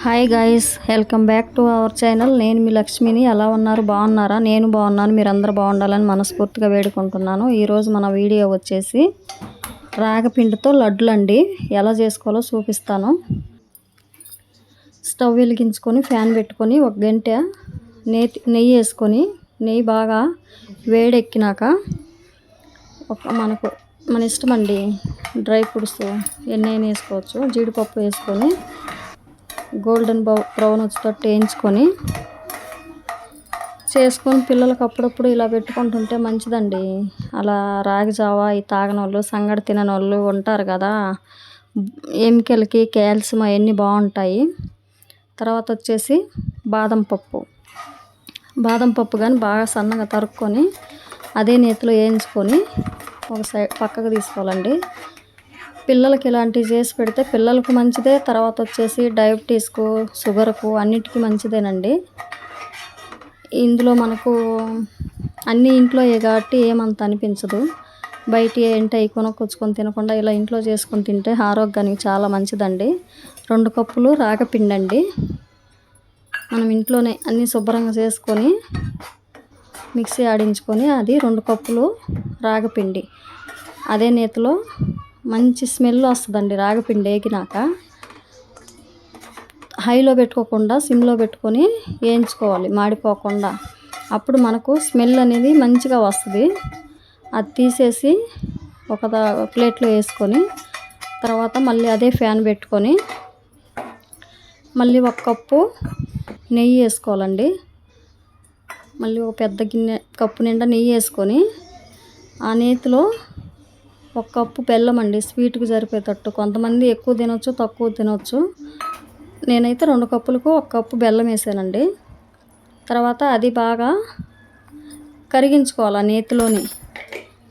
Hi guys, welcome back to our channel. నేను మీ లక్ష్మిని. ఎలా ఉన్నారు? బాగున్నారా? నేను బాగున్నాను. మీరందరూ బాగుండాలని మనస్ఫూర్తిగా వేడుకుంటున్నాను. ఈరోజు మన వీడియో వచ్చేసి రాగపిండితో లడ్డులు అండి. ఎలా చేసుకోవాలో చూపిస్తాను. స్టవ్ వెలిగించుకొని ఫ్యాన్ పెట్టుకొని ఒక గంట నెయ్యి వేసుకొని, నెయ్యి బాగా వేడెక్కినాక మన ఇష్టం అండి, డ్రై ఫ్రూట్స్ ఎన్నైనా వేసుకోవచ్చు. జీడిపప్పు వేసుకొని గోల్డెన్ బ్రౌన్ వచ్చేటట్టు వేయించుకొని పిల్లలకు అప్పుడప్పుడు ఇలా పెట్టుకుంటుంటే మంచిదండి. అలా రాగి జావా ఈ తాగనోళ్ళు, సంగడి తిననోళ్ళు ఉంటారు కదా, ఎముకలకి కాల్షియం అవన్నీ బాగుంటాయి. తర్వాత వచ్చేసి బాదం పప్పు కానీ బాగా సన్నగా తరుక్కొని అదే నేతిలో వేయించుకొని ఒక సైడ్ పక్కకు తీసుకోవాలండి. పిల్లలకి ఇలాంటివి చేసి పెడితే పిల్లలకు మంచిదే. తర్వాత వచ్చేసి డయాబెటీస్కు, షుగర్కు అన్నిటికీ మంచిదేనండి. ఇందులో మనకు అన్నీ ఇంట్లో కాబట్టి ఏమంత అనిపించదు. బయట ఏంటి అవి కొనుక్కొచ్చుకొని తినకుండా ఇలా ఇంట్లో చేసుకొని తింటే ఆరోగ్యానికి చాలా మంచిదండి. 2 కప్పులు రాగపిండి అండి. మనం ఇంట్లోనే అన్నీ శుభ్రంగా చేసుకొని మిక్సీ ఆడించుకొని అది 2 కప్పులు రాగపిండి అదే నేతిలో మంచి స్మెల్ వస్తుందండి. రాగపిండి వేగినాక హైలో పెట్టుకోకుండా సిమ్లో పెట్టుకొని వేయించుకోవాలి, మాడిపోకుండా. అప్పుడు మనకు స్మెల్ అనేది మంచిగా వస్తుంది. అది తీసేసి ఒక ప్లేట్లో వేసుకొని తర్వాత మళ్ళీ అదే ఫ్యాన్ పెట్టుకొని మళ్ళీ 1 కప్పు నెయ్యి వేసుకోవాలండి. మళ్ళీ ఒక పెద్ద కప్పు నిండా నెయ్యి వేసుకొని ఆ నేతిలో 1 కప్పు బెల్లం అండి, స్వీట్కి సరిపోయేటట్టు. కొంతమంది ఎక్కువ తినొచ్చు, తక్కువ తినొచ్చు. నేనైతే 2 కప్పులకు 1 కప్పు బెల్లం వేసానండి. తర్వాత అది బాగా కరిగించుకోవాలి ఆ నేతిలోని.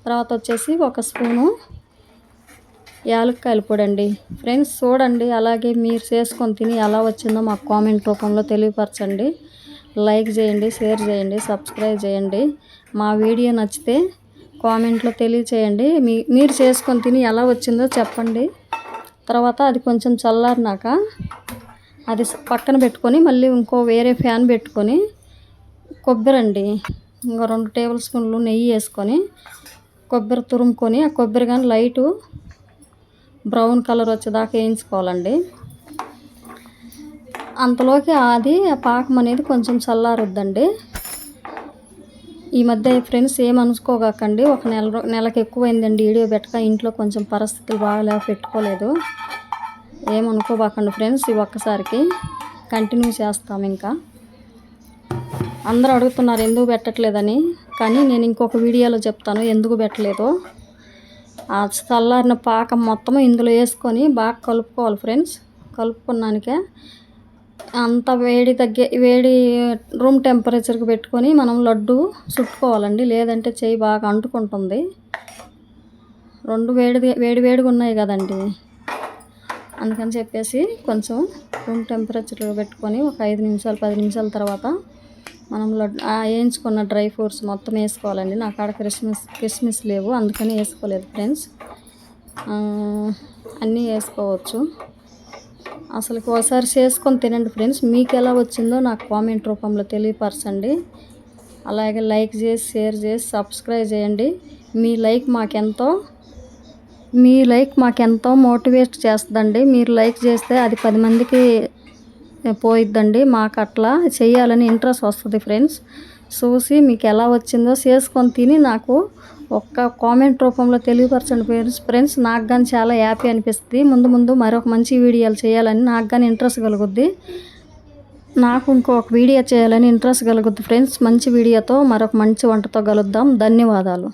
తర్వాత వచ్చేసి 1 స్పూను యాలక్కాయల పొడి అండి. ఫ్రెండ్స్ చూడండి, అలాగే మీరు చేసుకొని తిని ఎలా వచ్చిందో మాకు కామెంట్ రూపంలో తెలియపరచండి. లైక్ చేయండి, షేర్ చేయండి, సబ్స్క్రైబ్ చేయండి. మా వీడియో నచ్చితే కామెంట్లో తెలియచేయండి. మీరు చేసుకొని తిని ఎలా వచ్చిందో చెప్పండి. తర్వాత అది కొంచెం చల్లారినాక అది పక్కన పెట్టుకొని మళ్ళీ ఇంకో వేరే ఫ్యాన్ పెట్టుకొని కొబ్బరి అండి, ఇంకో 2 టేబుల్ స్పూన్లు నెయ్యి వేసుకొని కొబ్బరి తురుముకొని ఆ కొబ్బరి కానీ లైటు బ్రౌన్ కలర్ వచ్చేదాకా వేయించుకోవాలండి. అంతలోకి అది ఆ పాకం అనేది కొంచెం చల్లారుద్దండి. ఈ మధ్య ఫ్రెండ్స్ ఏమనుకోకండి, ఒక నెలకు ఎక్కువైందండి వీడియో పెట్టక. ఇంట్లో కొంచెం పరిస్థితులు బాగా పెట్టుకోలేదు, ఏమనుకోబాకండి ఫ్రెండ్స్. ఈ ఒక్కసారికి కంటిన్యూ చేస్తాం. ఇంకా అందరూ అడుగుతున్నారు ఎందుకు పెట్టట్లేదని, కానీ నేను ఇంకొక వీడియోలో చెప్తాను ఎందుకు పెట్టలేదో. ఆ చల్లారిన పాకం మొత్తం ఇందులో వేసుకొని బాగా కలుపుకోవాలి ఫ్రెండ్స్. కలుపుకున్నానికే అంత వేడి రూమ్ టెంపరేచర్కి పెట్టుకొని మనం లడ్డు చుట్టుకోవాలండి, లేదంటే చేయి బాగా అంటుకుంటుంది. 2 వేడిగా ఉన్నాయి కదండి, అందుకని చెప్పేసి కొంచెం రూమ్ టెంపరేచర్లో పెట్టుకొని ఒక 5 నిమిషాలు 10 నిమిషాల తర్వాత మనం లడ్డు వేయించుకున్న డ్రై ఫ్రూట్స్ మొత్తం వేసుకోవాలండి. నా కాడ కిస్మిస్ లేవు, అందుకని వేసుకోలేదు ఫ్రెండ్స్. అన్నీ వేసుకోవచ్చు. అసలు ఒకసారి చేసుకొని తినండి ఫ్రెండ్స్. మీకు ఎలా వచ్చిందో నాకు కామెంట్ రూపంలో తెలియపరచండి. అలాగే లైక్ చేసి, షేర్ చేసి, సబ్స్క్రైబ్ చేయండి. మీ లైక్ మాకెంతో మోటివేట్ చేస్తుందండి. మీరు లైక్ చేస్తే అది 10 మందికి పోయిద్దండి. మాకు అట్లా చేయాలని ఇంట్రెస్ట్ వస్తుంది ఫ్రెండ్స్. చూసి మీకు ఎలా వచ్చిందో చేసుకొని తిని నాకు ఒక్క కామెంట్ రూపంలో తెలియపరచండి ఫ్రెండ్స్. నాకు కానీ చాలా హ్యాపీ అనిపిస్తుంది. ముందు మరొక మంచి వీడియోలు చేయాలని నాకు కానీ ఇంట్రెస్ట్ కలుగుద్ది. నాకు ఇంకొక వీడియో చేయాలని ఇంట్రెస్ట్ కలుగుద్ది ఫ్రెండ్స్. మంచి వీడియోతో మరొక మంచి వంటతో కలుద్దాం. ధన్యవాదాలు.